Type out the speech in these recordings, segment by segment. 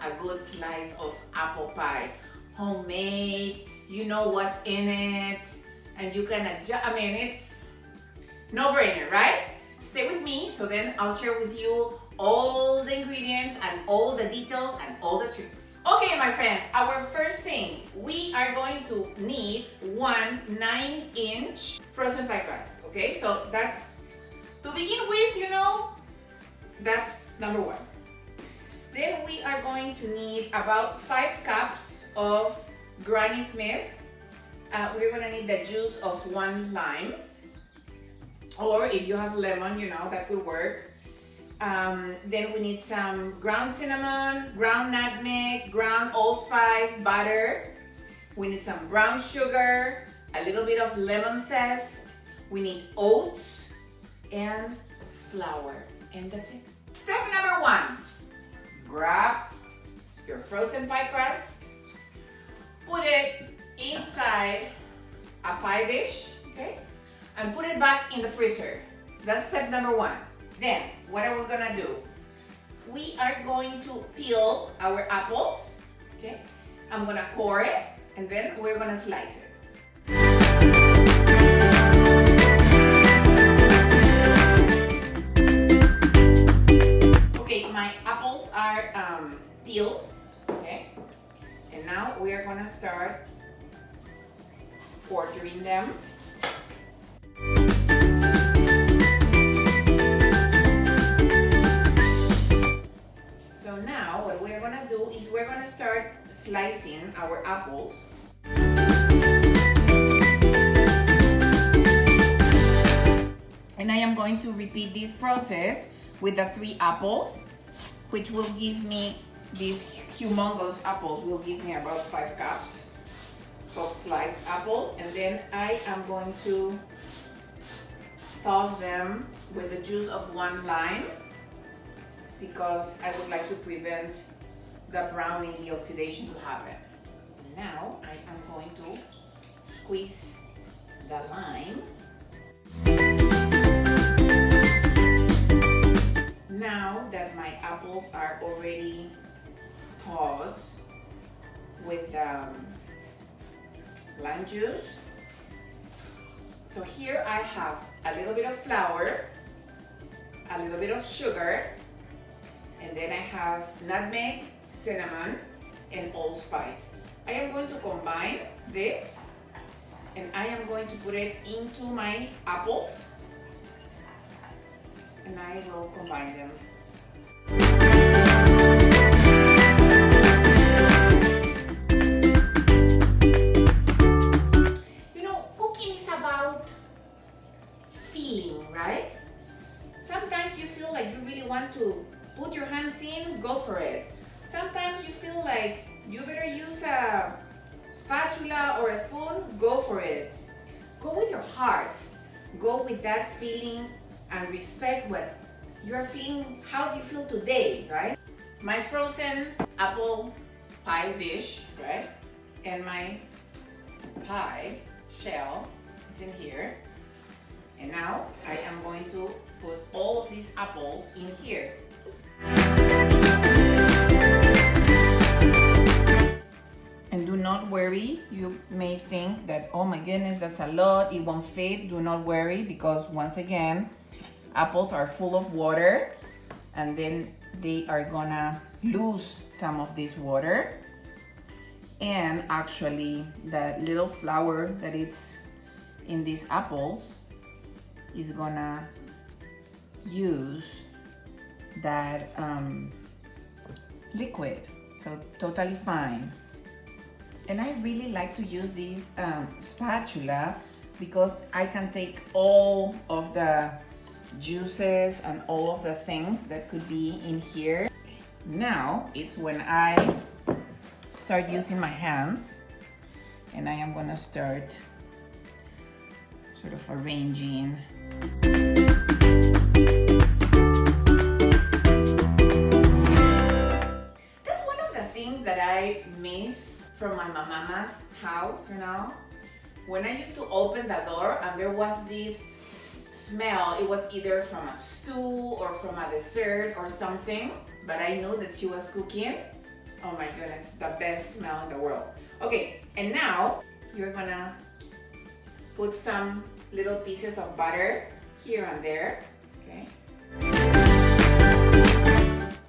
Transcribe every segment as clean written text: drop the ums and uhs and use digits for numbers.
a good slice of apple pie. Homemade, you know what's in it, and you can adjust. I mean, it's no-brainer, right? Stay with me, so then I'll share with you all the ingredients and all the details and all the tricks. Okay, my friends, our first thing, we are going to need one 9-inch frozen pie crust. Okay, so that's, to begin with, you know, that's number one. Then we are going to need about 5 cups of Granny Smith. We're gonna need the juice of 1 lime. Or if you have lemon, you know, that could work. Then we need some ground cinnamon, ground nutmeg, ground allspice, butter. We need some brown sugar, a little bit of lemon zest. We need oats and flour, and that's it. Step number 1, grab your frozen pie crust, put it inside a pie dish, okay? And put it back in the freezer. That's step number 1. Then, what are we gonna do? We are going to peel our apples, okay? I'm gonna core it, and then we're gonna slice it. Okay, my apples are peeled, okay? And now we are gonna start quartering them. So now what we're gonna do is we're gonna start slicing our apples. And I am going to repeat this process with the 3 apples, which will give me, these humongous apples will give me about 5 cups of sliced apples. And then I am going to toss them with the juice of 1 lime, because I would like to prevent the browning, the oxidation to happen. Now I am going to squeeze the lime. Now that my apples are already tossed with lime juice, so here I have a little bit of flour, a little bit of sugar, and then I have nutmeg, cinnamon, and allspice. I am going to combine this, and I am going to put it into my apples, and I will combine them. You know, cooking is about feeling, right? Sometimes you feel like you really want to put your hands in, go for it. Sometimes you feel like you better use a spatula or a spoon, go for it. Go with your heart. Go with that feeling and respect what you're feeling, how you feel today, right? My frozen apple pie dish, right? And my pie shell is in here. And now I am going to put all of these apples in here. And do not worry, you may think that, oh my goodness, that's a lot, it won't fit. Do not worry, because once again, apples are full of water, and then they are gonna lose some of this water. And actually, that little flour that is in these apples is gonna use that liquid, so totally fine. And I really like to use this spatula because I can take all of the juices and all of the things that could be in here. Now it's when I start using my hands, and I am gonna start sort of arranging. That's one of the things that I miss from my mama's house, you know? When I used to open the door and there was this smell, it was either from a stew or from a dessert or something, but I knew that she was cooking. Oh my goodness, the best smell in the world. Okay, and now you're gonna put some little pieces of butter here and there, okay?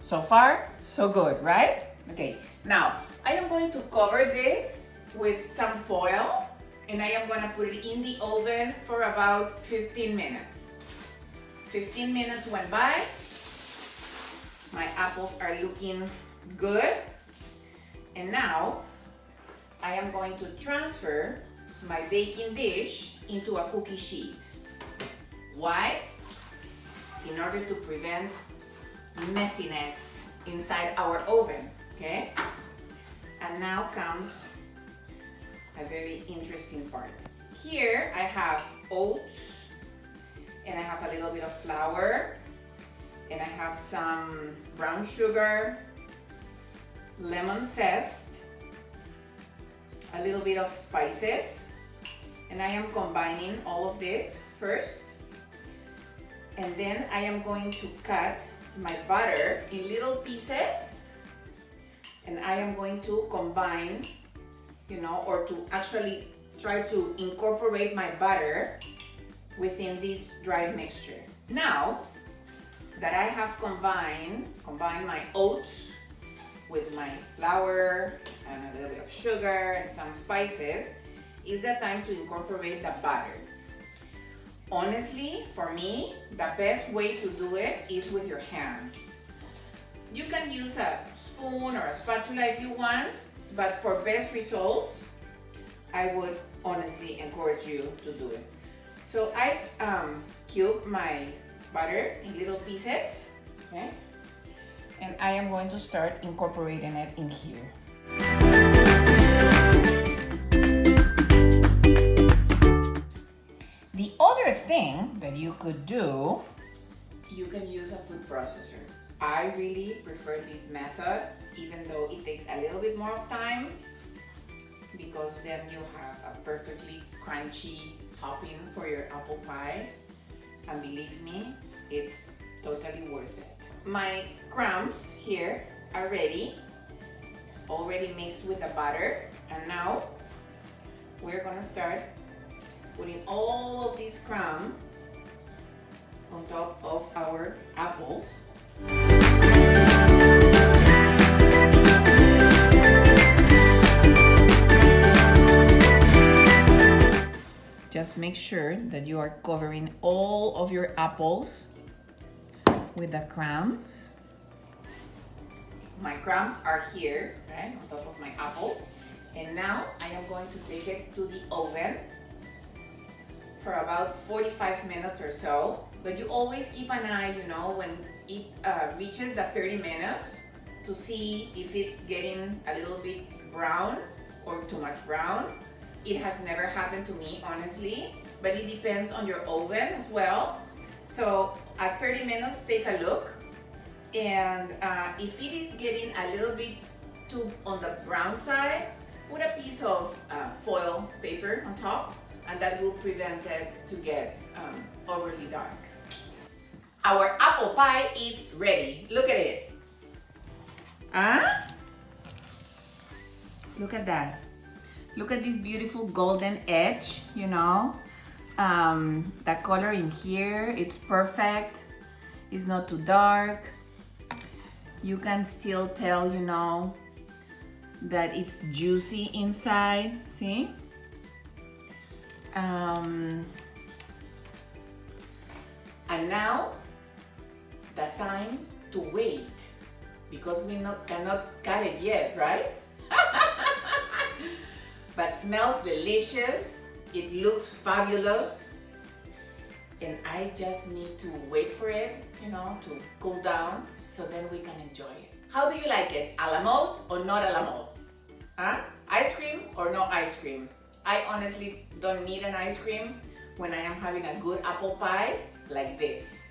So far, so good, right? Okay, now I am going to cover this with some foil and I am gonna put it in the oven for about 15 minutes. 15 minutes went by. My apples are looking good. And now I am going to transfer my baking dish into a cookie sheet. Why? In order to prevent messiness inside our oven, okay? And now comes a very interesting part. Here I have oats, and I have a little bit of flour, and I have some brown sugar, lemon zest, a little bit of spices, and I am combining all of this first. And then I am going to cut my butter in little pieces, and I am going to combine, you know, or to actually try to incorporate my butter within this dry mixture. Now that I have combined my oats with my flour and a little bit of sugar and some spices, it's the time to incorporate the butter. Honestly, for me, the best way to do it is with your hands. You can use a spoon or a spatula if you want, but for best results, I would honestly encourage you to do it. So I've cubed my butter in little pieces, okay? And I am going to start incorporating it in here. The other thing that you could do, you can use a food processor. I really prefer this method, even though it takes a little bit more of time, because then you have a perfectly crunchy topping for your apple pie. And believe me, it's totally worth it. My crumbs here are ready, already mixed with the butter. And now we're gonna start putting all of these crumbs on top of our apples. Just make sure that you are covering all of your apples with the crumbs. My crumbs are here, right, on top of my apples. And now I am going to take it to the oven for about 45 minutes or so. But you always keep an eye, you know, when it reaches the 30 minutes to see if it's getting a little bit brown or too much brown. It has never happened to me, honestly, but it depends on your oven as well. So at 30 minutes, take a look. And if it is getting a little bit too on the brown side, put a piece of foil paper on top, and that will prevent it to get overly dark. Our apple pie is ready. Look at it. Huh? Look at that. Look at this beautiful golden edge, you know. The color in here, it's perfect. It's not too dark. You can still tell, you know, that it's juicy inside, see? And now, the time to wait, because we cannot cut it yet, right? But smells delicious, it looks fabulous, and I just need to wait for it, you know, to cool down, so then we can enjoy it. How do you like it? A la mode or not a la mode? Huh? Ice cream or no ice cream? I honestly don't need an ice cream when I am having a good apple pie like this.